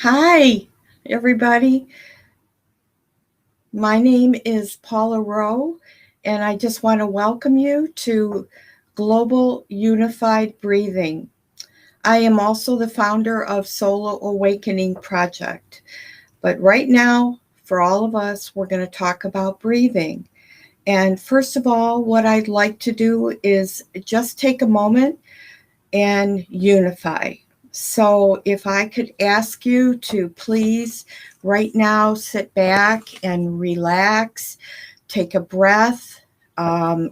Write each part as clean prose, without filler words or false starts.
Hi, everybody. My name is Paula Rowe, and I just want to welcome you to Global Unified Breathing. I am also the founder of Solo Awakening Project. But right now, for all of us, we're going to talk about breathing. And first of all, what I'd like to do is just take a moment and unify. So, if I could ask you to please, right now, sit back and relax, take a breath.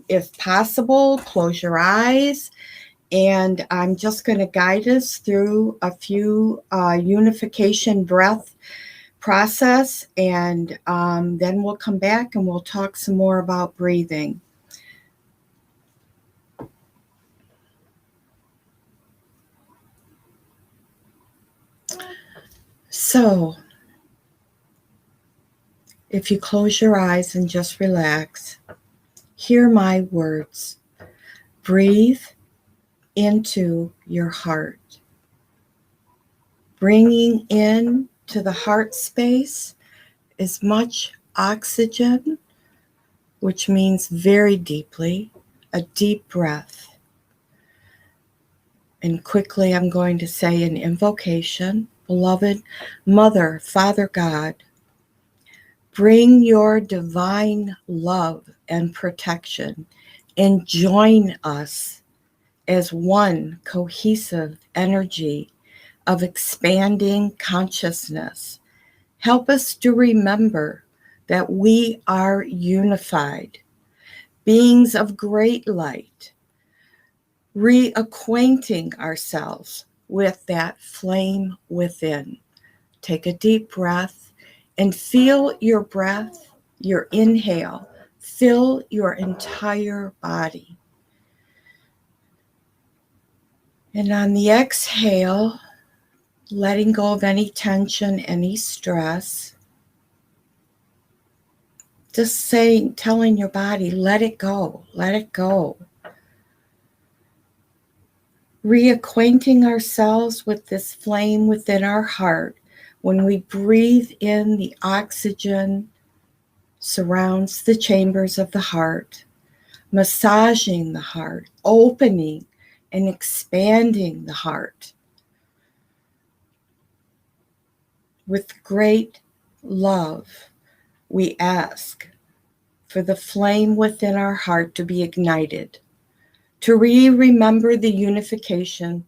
If possible, close your eyes. And I'm just going to guide us through a few unification breath process. And then we'll come back and we'll talk some more about breathing. So, if you close your eyes and just relax, hear my words. Breathe into your heart, bringing in to the heart space as much oxygen, which means very deeply, a deep breath. And quickly, I'm going to say an invocation. Beloved Mother, Father God, bring your divine love and protection and join us as one cohesive energy of expanding consciousness. Help us to remember that we are unified, beings of great light, reacquainting ourselves with that flame within. Take a deep breath and feel your breath, your inhale, fill your entire body. And on the exhale, letting go of any tension, any stress, just saying, telling your body, let it go, let it go. Reacquainting ourselves with this flame within our heart. When we breathe in, the oxygen surrounds the chambers of the heart, massaging the heart, opening and expanding the heart. With great love, we ask for the flame within our heart to be ignited, to remember the unification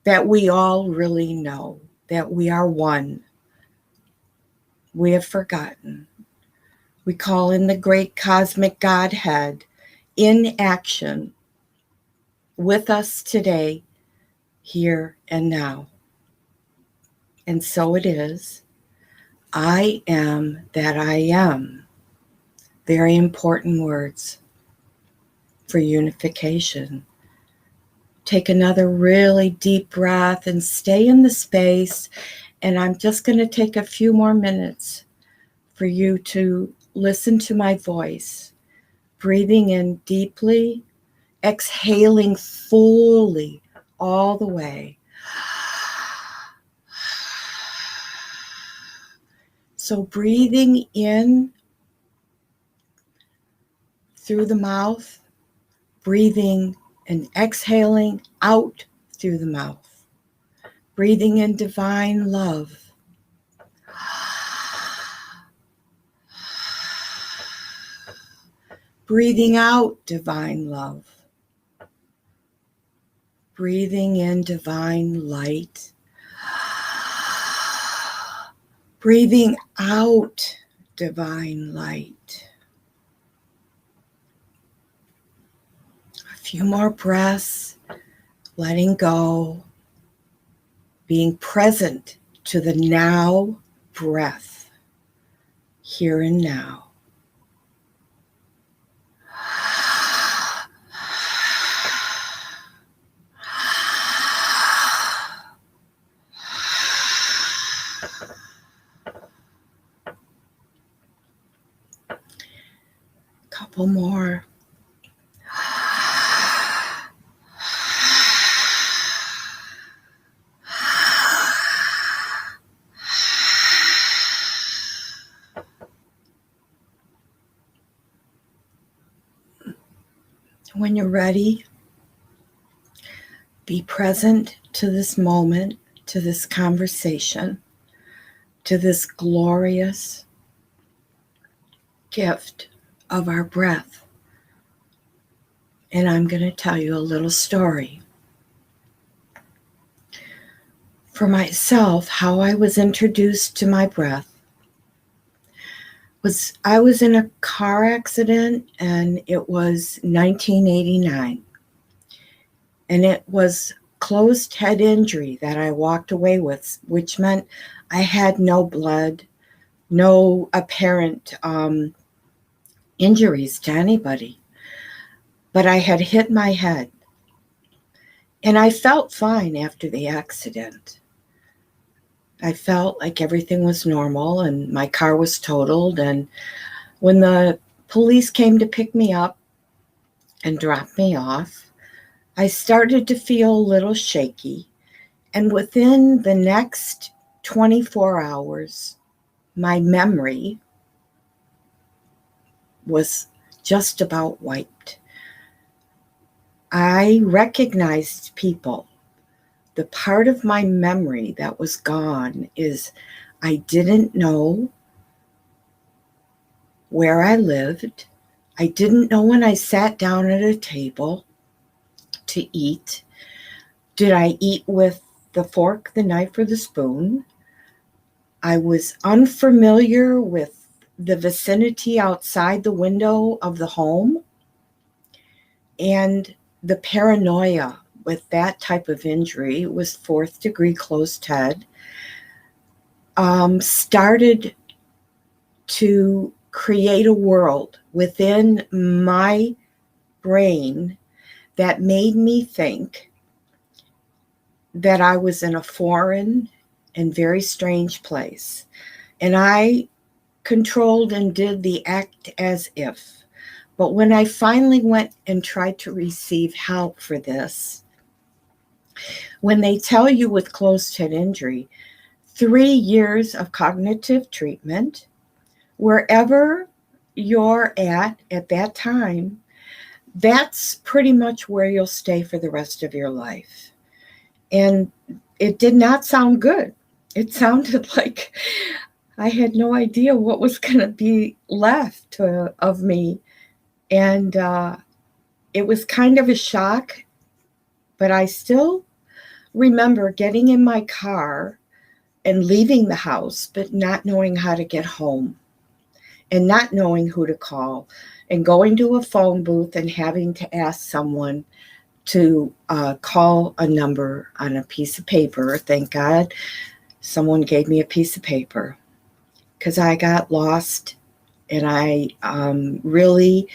that we all really know, that we are one. We have forgotten. We call in the great cosmic Godhead in action with us today, here and now. And so it is. I am that I am. Very important words for unification. Take another really deep breath and stay in the space. And I'm just going to take a few more minutes for you to listen to my voice, breathing in deeply, exhaling fully all the way. So breathing in through the mouth, breathing and exhaling out through the mouth, breathing in divine love. Breathing out divine love. Breathing in divine light. Breathing out divine light. A few more breaths, letting go, being present to the now breath, here and now. Couple more. When you're ready, be present to this moment, to this conversation, to this glorious gift of our breath. And I'm going to tell you a little story. For myself, how I was introduced to my breath was I was in a car accident, and it was 1989. And it was closed head injury that I walked away with, which meant I had no blood, no apparent injuries to anybody. But I had hit my head. And I felt fine after the accident. I felt like everything was normal and my car was totaled. And when the police came to pick me up and drop me off, I started to feel a little shaky. And within the next 24 hours, my memory was just about wiped. I recognized people. The part of my memory that was gone is I didn't know where I lived. I didn't know when I sat down at a table to eat. Did I eat with the fork, the knife, or the spoon? I was unfamiliar with the vicinity outside the window of the home. And the paranoia with that type of injury was 4th degree closed head, started to create a world within my brain that made me think that I was in a foreign and very strange place. And I controlled and did the act as if. But when I finally went and tried to receive help for this, when they tell you with closed head injury, 3 years of cognitive treatment, wherever you're at that time, that's pretty much where you'll stay for the rest of your life. And it did not sound good. It sounded like I had no idea what was going to be left of me. And it was kind of a shock, but I still remember getting in my car and leaving the house, but not knowing how to get home and not knowing who to call and going to a phone booth and having to ask someone to call a number on a piece of paper. Thank God someone gave me a piece of paper because I got lost, and I really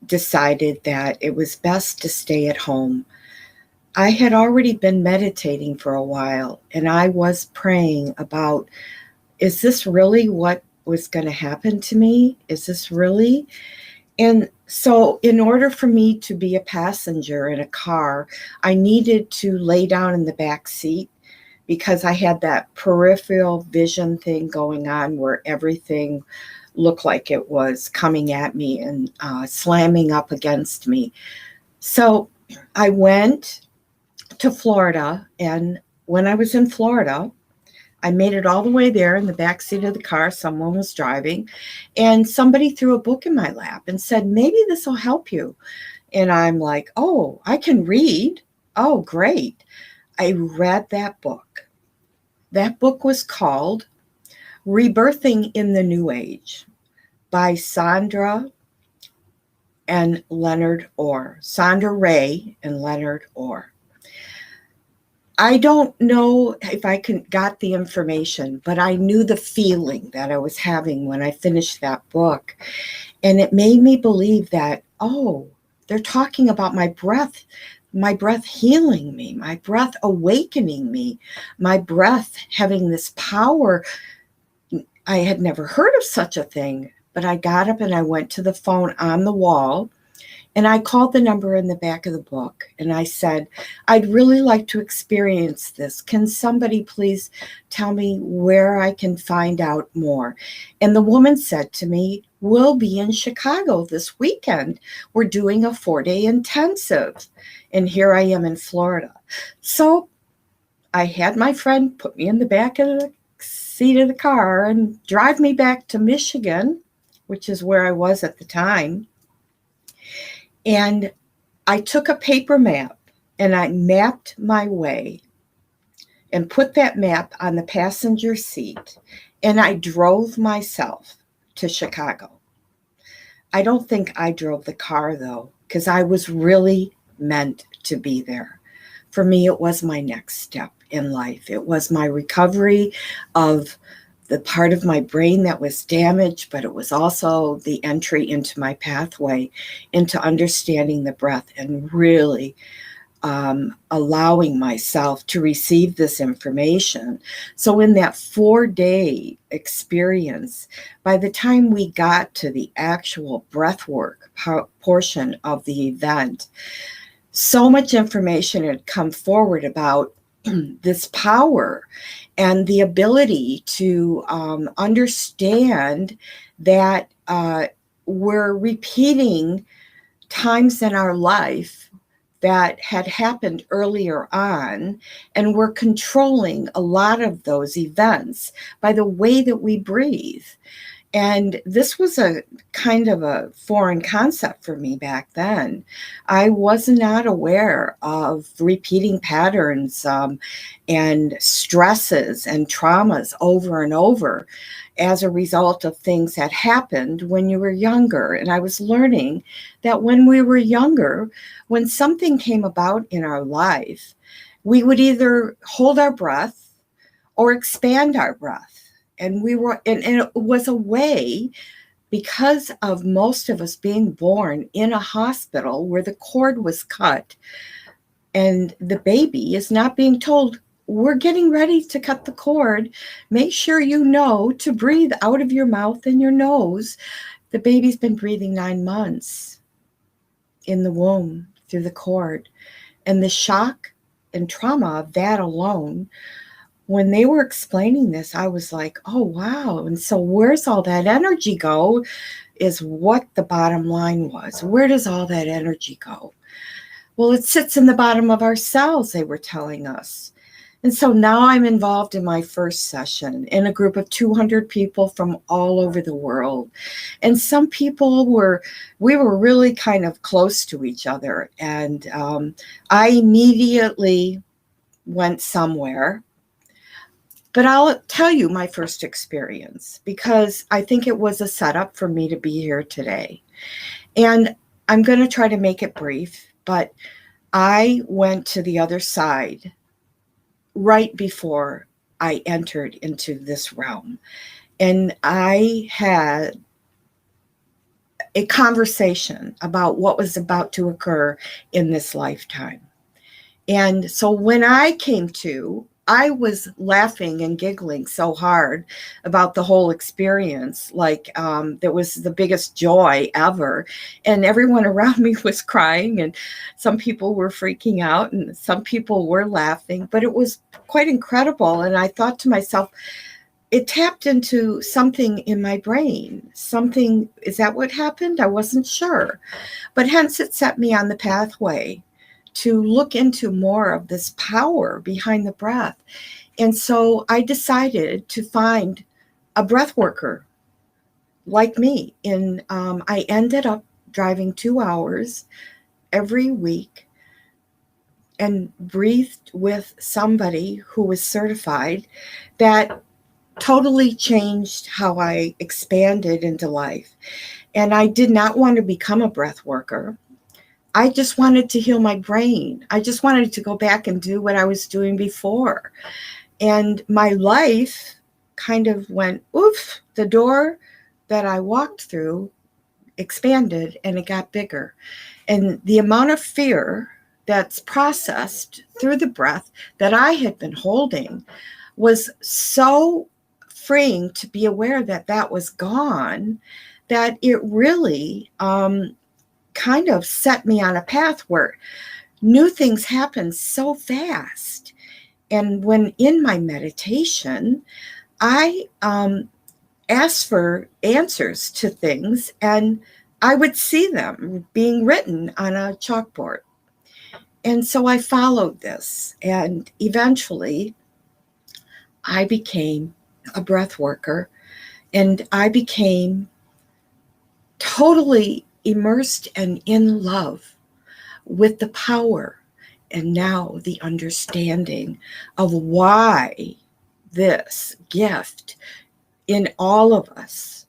decided that it was best to stay at home. I had already been meditating for a while, and I was praying about, is this really what was going to happen to me? Is this really? And so in order for me to be a passenger in a car, I needed to lay down in the back seat because I had that peripheral vision thing going on where everything looked like it was coming at me and slamming up against me. So I went to Florida, and when I was in Florida, I made it all the way there in the backseat of the car. Someone was driving, and somebody threw a book in my lap and said, maybe this will help you. And I'm like, oh, I can read. Oh, great. I read that book. That book was called Rebirthing in the New Age by Sandra and Leonard Orr. Sandra Ray and Leonard Orr. I don't know if I got the information, but I knew the feeling that I was having when I finished that book. And it made me believe that, oh, they're talking about my breath healing me, my breath awakening me, my breath having this power. I had never heard of such a thing, but I got up and I went to the phone on the wall. And I called the number in the back of the book, and I said, I'd really like to experience this. Can somebody please tell me where I can find out more? And the woman said to me, will be in Chicago this weekend. We're doing a 4-day intensive, and here I am in Florida. So I had my friend put me in the back of the seat of the car and drive me back to Michigan, which is where I was at the time. And I took a paper map and I mapped my way and put that map on the passenger seat, and I drove myself to Chicago. I don't think I drove the car though, because I was really meant to be there. For me, it was my next step in life. It was my recovery of the part of my brain that was damaged, but it was also the entry into my pathway into understanding the breath and really allowing myself to receive this information. So in that 4-day experience, by the time we got to the actual breath work portion of the event, so much information had come forward about this power and the ability to understand that we're repeating times in our life that had happened earlier on, and we're controlling a lot of those events by the way that we breathe. And this was a kind of a foreign concept for me back then. I was not aware of repeating patterns and stresses and traumas over and over as a result of things that happened when you were younger. And I was learning that when we were younger, when something came about in our life, we would either hold our breath or expand our breath. And it was a way, because of most of us being born in a hospital where the cord was cut and the baby is not being told, we're getting ready to cut the cord. Make sure you know to breathe out of your mouth and your nose. The baby's been breathing 9 months in the womb through the cord. And the shock and trauma of that alone, when they were explaining this, I was like, oh, wow. And so where's all that energy go is what the bottom line was. Where does all that energy go? Well, it sits in the bottom of our cells, they were telling us. And so now I'm involved in my first session in a group of 200 people from all over the world. And some people we were really kind of close to each other. And I immediately went somewhere. But I'll tell you my first experience, because I think it was a setup for me to be here today. And I'm going to try to make it brief, but I went to the other side right before I entered into this realm. And I had a conversation about what was about to occur in this lifetime. And so when I came to, I was laughing and giggling so hard about the whole experience, like that was the biggest joy ever. And everyone around me was crying, and some people were freaking out, and some people were laughing, but it was quite incredible. And I thought to myself, it tapped into something in my brain. Something, is that what happened? I wasn't sure. But hence it set me on the pathway to look into more of this power behind the breath. And so I decided to find a breath worker like me. And I ended up driving 2 hours every week and breathed with somebody who was certified. That totally changed how I expanded into life. And I did not want to become a breath worker. I just wanted to heal my brain. I just wanted to go back and do what I was doing before. And my life kind of went, oof, the door that I walked through expanded and it got bigger. And the amount of fear that's processed through the breath that I had been holding was so freeing to be aware that that was gone, that it really kind of set me on a path where new things happen so fast. And when in my meditation, I ask for answers to things, and I would see them being written on a chalkboard. And so I followed this, and eventually I became a breath worker, and I became totally immersed and in love with the power and now the understanding of why this gift in all of us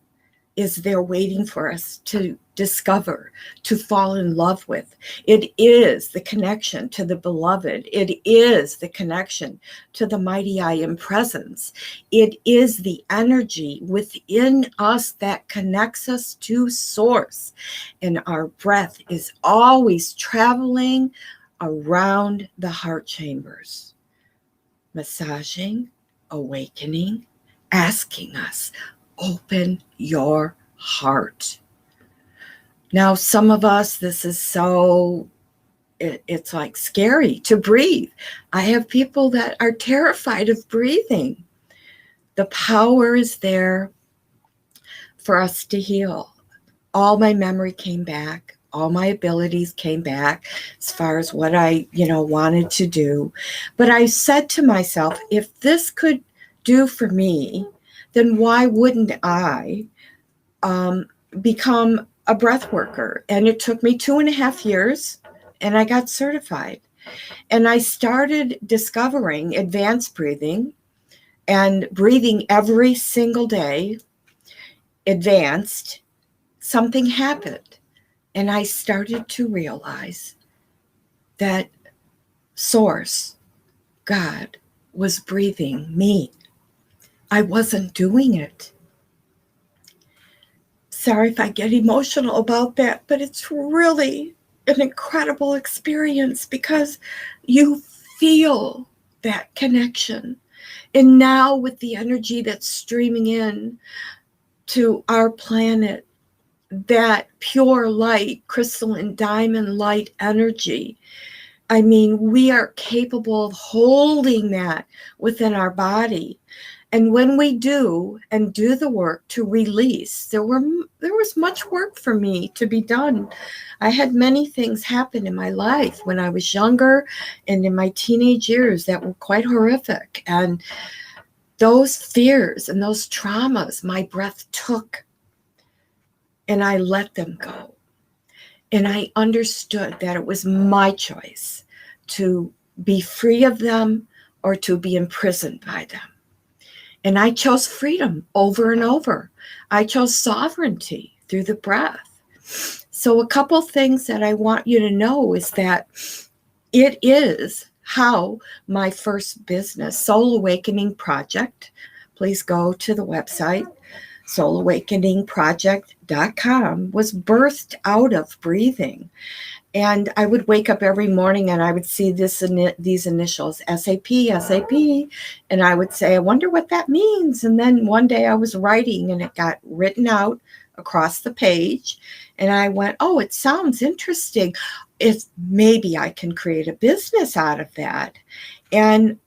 is there waiting for us to discover, to fall in love with. It is the connection to the beloved. It is the connection to the mighty I Am presence. It is the energy within us that connects us to source. And our breath is always traveling around the heart chambers, massaging, awakening, asking us, open your heart. Now, some of us, this is so, it's like scary to breathe. I have people that are terrified of breathing. The power is there for us to heal. All my memory came back. All my abilities came back as far as what I, wanted to do. But I said to myself, if this could do for me, then why wouldn't I become a breath worker? And it took me 2.5 years, and I got certified. And I started discovering advanced breathing and breathing every single day, advanced. Something happened. And I started to realize that Source, God, was breathing me. I wasn't doing it. Sorry if I get emotional about that, but it's really an incredible experience because you feel that connection. And now with the energy that's streaming in to our planet, that pure light, crystalline diamond light energy, I mean, we are capable of holding that within our body. And when we do the work to release, there was much work for me to be done. I had many things happen in my life when I was younger and in my teenage years that were quite horrific. And those fears and those traumas, my breath took, and I let them go. And I understood that it was my choice to be free of them or to be imprisoned by them. And I chose freedom over and over. I chose sovereignty through the breath. So a couple things that I want you to know is that it is how my first business, Soul Awakening Project, please go to the website, soulawakeningproject.com, was birthed out of breathing. And I would wake up every morning and I would see these initials, SAP, and I would say, I wonder what that means. And then one day I was writing and it got written out across the page. And I went, oh, it sounds interesting. Maybe I can create a business out of that. And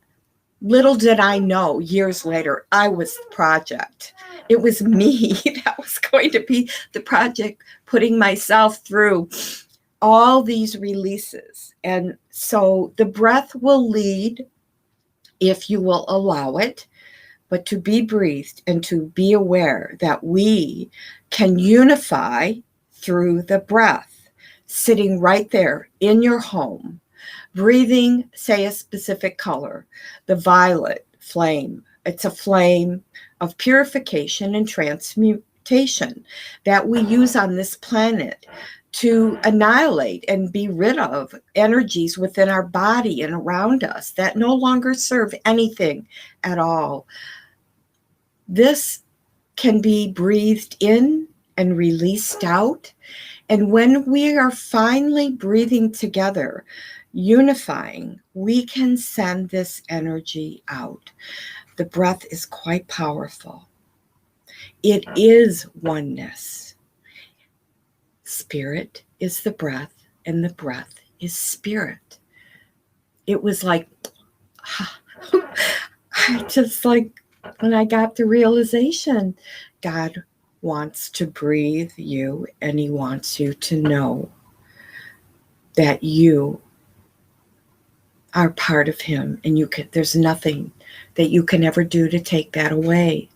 little did I know, years later, I was the project. It was me that was going to be the project, putting myself through all these releases. And so the breath will lead if you will allow it, but to be breathed and to be aware that we can unify through the breath, sitting right there in your home, breathing, say, a specific color, the violet flame. It's a flame of purification and transmutation that we use on this planet to annihilate and be rid of energies within our body and around us that no longer serve anything at all. This can be breathed in and released out. And when we are finally breathing together, unifying, we can send this energy out. The breath is quite powerful. It is oneness. Spirit is the breath, and the breath is spirit. It was like, I just like, when I got the realization, God wants to breathe you, and He wants you to know that you are part of Him, and there's nothing that you can ever do to take that away.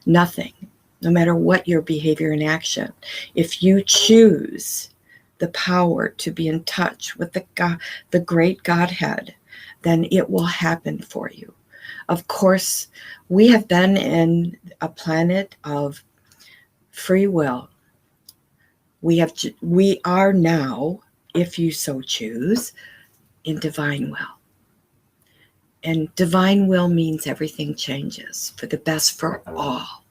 Nothing, no matter what your behavior and action. If you choose the power to be in touch with the great Godhead, then it will happen for you. Of course, we have been in a planet of free will. We are now, if you so choose, in divine will. And divine will means everything changes for the best for all,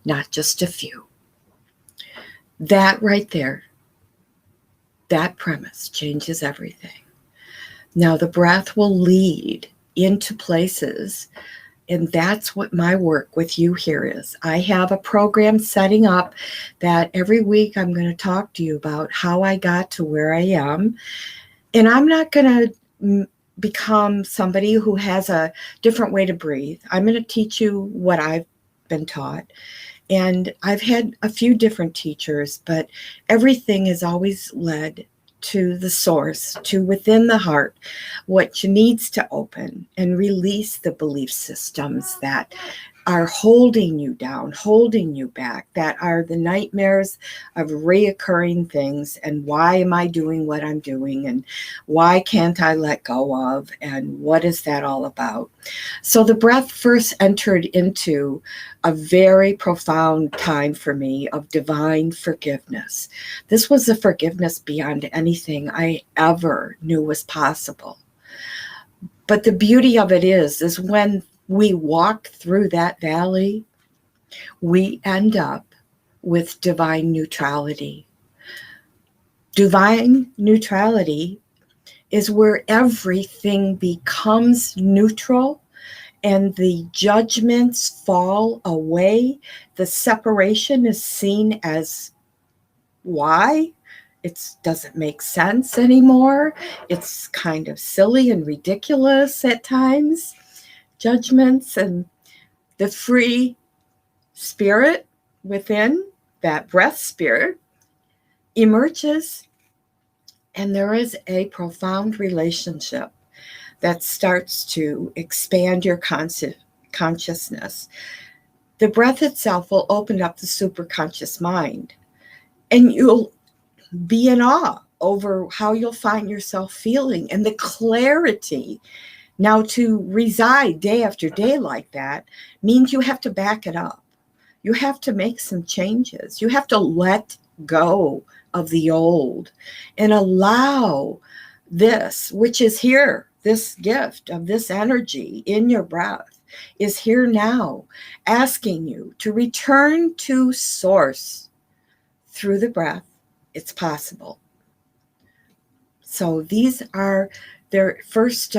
not just a few. That right there, that premise changes everything. Now the breath will lead into places, and that's what my work with you here is. I have a program setting up that every week I'm going to talk to you about how I got to where I am. And I'm not going to become somebody who has a different way to breathe. I'm going to teach you what I've been taught. And I've had a few different teachers, but everything is always led to the source, to within the heart, what needs to open and release the belief systems that are holding you down, holding you back, that are the nightmares of reoccurring things. And why am I doing what I'm doing? And why can't I let go of? And what is that all about? So the breath first entered into a very profound time for me of divine forgiveness. This was a forgiveness beyond anything I ever knew was possible. But the beauty of it is when we walk through that valley, we end up with divine neutrality. Divine neutrality is where everything becomes neutral and the judgments fall away. The separation is seen as why? It doesn't make sense anymore. It's kind of silly and ridiculous at times. Judgments, and the free spirit within, that breath spirit, emerges, and there is a profound relationship that starts to expand your consciousness. The breath itself will open up the superconscious mind, and you'll be in awe over how you'll find yourself feeling and the clarity. Now, to reside day after day like that means you have to back it up. You have to make some changes. You have to let go of the old and allow this, which is here, this gift of this energy in your breath is here now, asking you to return to source through the breath. It's possible. So these are their first,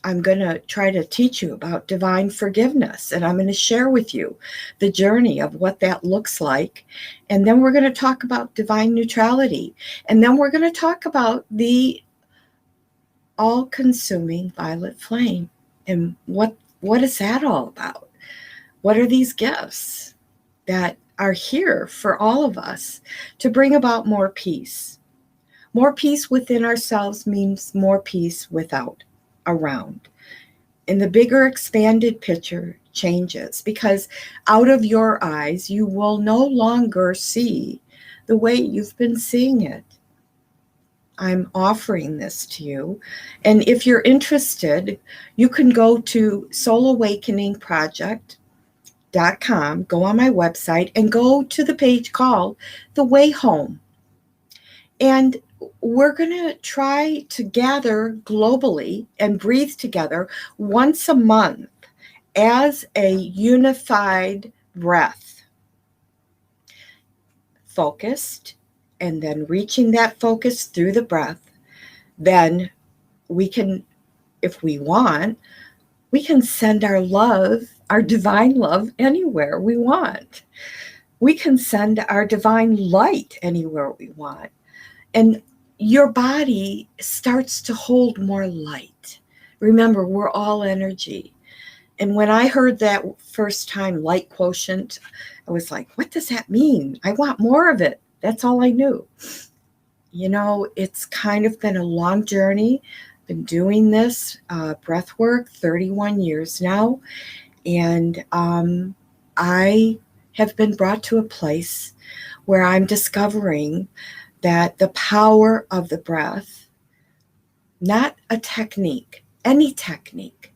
I'm going to try to teach you about divine forgiveness, and I'm going to share with you the journey of what that looks like. And then we're going to talk about divine neutrality. And then we're going to talk about the all-consuming violet flame. And what is that all about? What are these gifts that are here for all of us to bring about more peace? More peace within ourselves means more peace without, around. And the bigger expanded picture changes, because out of your eyes, you will no longer see the way you've been seeing it. I'm offering this to you. And if you're interested, you can go to soulawakeningproject.com, go on my website, and go to the page called The Way Home. And we're going to try to gather globally and breathe together once a month as a unified breath, focused, and then reaching that focus through the breath. Then we can, if we want, we can send our love, our divine love, anywhere we want. We can send our divine light anywhere we want. And your body starts to hold more light. Remember, we're all energy. And when I heard that first time, light quotient, I was like, what does that mean? I want more of it. That's all I knew. You know, it's kind of been a long journey. Been doing this breath work 31 years now. And I have been brought to a place where I'm discovering that the power of the breath, not a technique, any technique,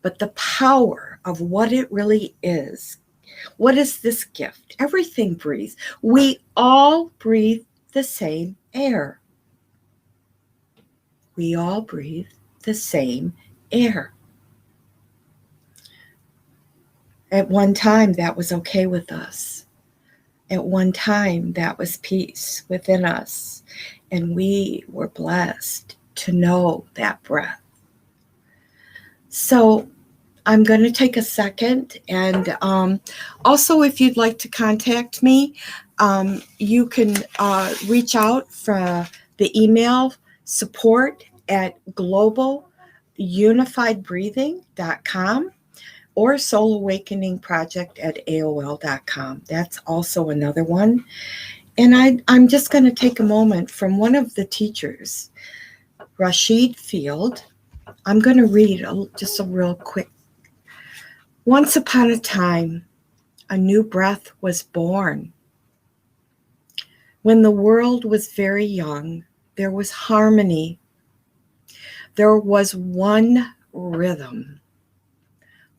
but the power of what it really is. What is this gift? Everything breathes. We all breathe the same air. We all breathe the same air. At one time, that was okay with us. At one time, that was peace within us. And we were blessed to know that breath. So I'm going to take a second. And also, if you'd like to contact me, you can reach out for the email support@globalunifiedbreathing.com or soulawakeningproject@aol.com. That's also another one. And I'm just going to take a moment from one of the teachers, Rashid Field. I'm going to read just a real quick. Once upon a time, a new breath was born. When the world was very young, there was harmony. There was one rhythm,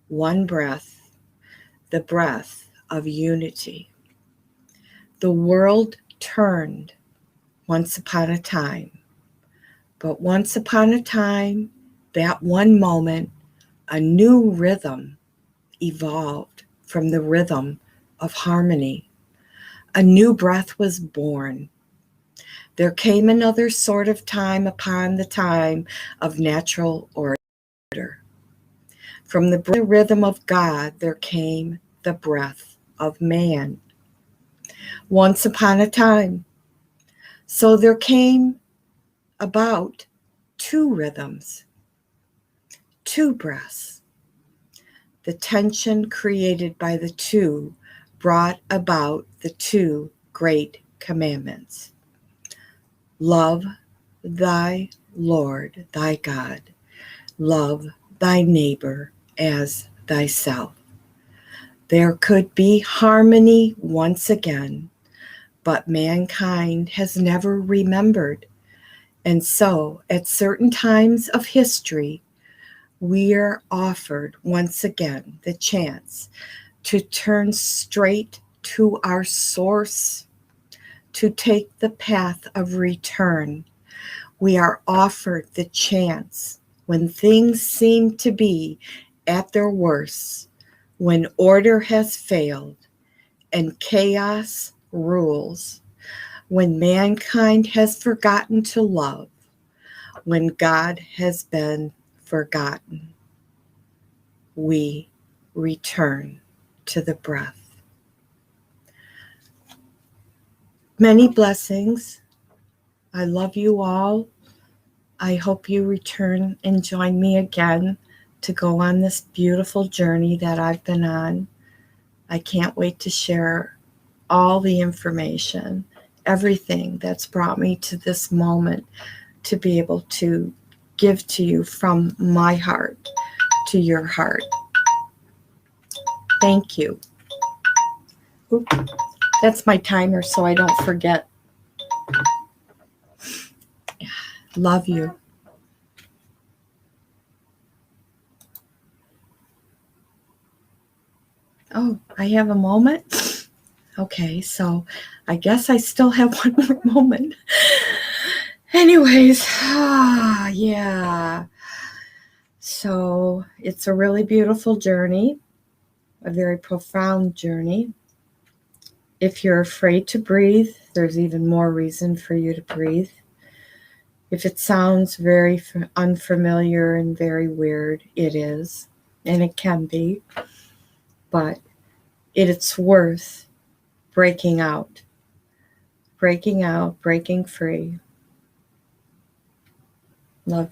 one breath, the breath of unity. The world turned once upon a time, but once upon a time, that one moment, a new rhythm evolved from the rhythm of harmony. A new breath was born. There came another sort of time upon the time of natural order. From the rhythm of God, there came the breath of man. Once upon a time. So there came about two rhythms, two breaths. The tension created by the two brought about the two great commandments. Love thy Lord, thy God. Love thy neighbor as thyself. There could be harmony once again, but mankind has never remembered. And so, at certain times of history, we are offered once again the chance to turn straight to our source, to take the path of return. We are offered the chance when things seem to be at their worst, when order has failed and chaos rules, when mankind has forgotten to love, when God has been forgotten, we return to the breath. Many blessings. I love you all. I hope you return and join me again to go on this beautiful journey that I've been on. I can't wait to share all the information, everything that's brought me to this moment, to be able to give to you from my heart to your heart. Thank you. Oop, that's my timer so I don't forget. Love you. Oh, I have a moment? Okay, so I guess I still have one more moment. Anyways, yeah. So it's a really beautiful journey, a very profound journey. If you're afraid to breathe, there's even more reason for you to breathe. If it sounds very unfamiliar and very weird, it is, and it can be, but it's worth breaking out, breaking free. Love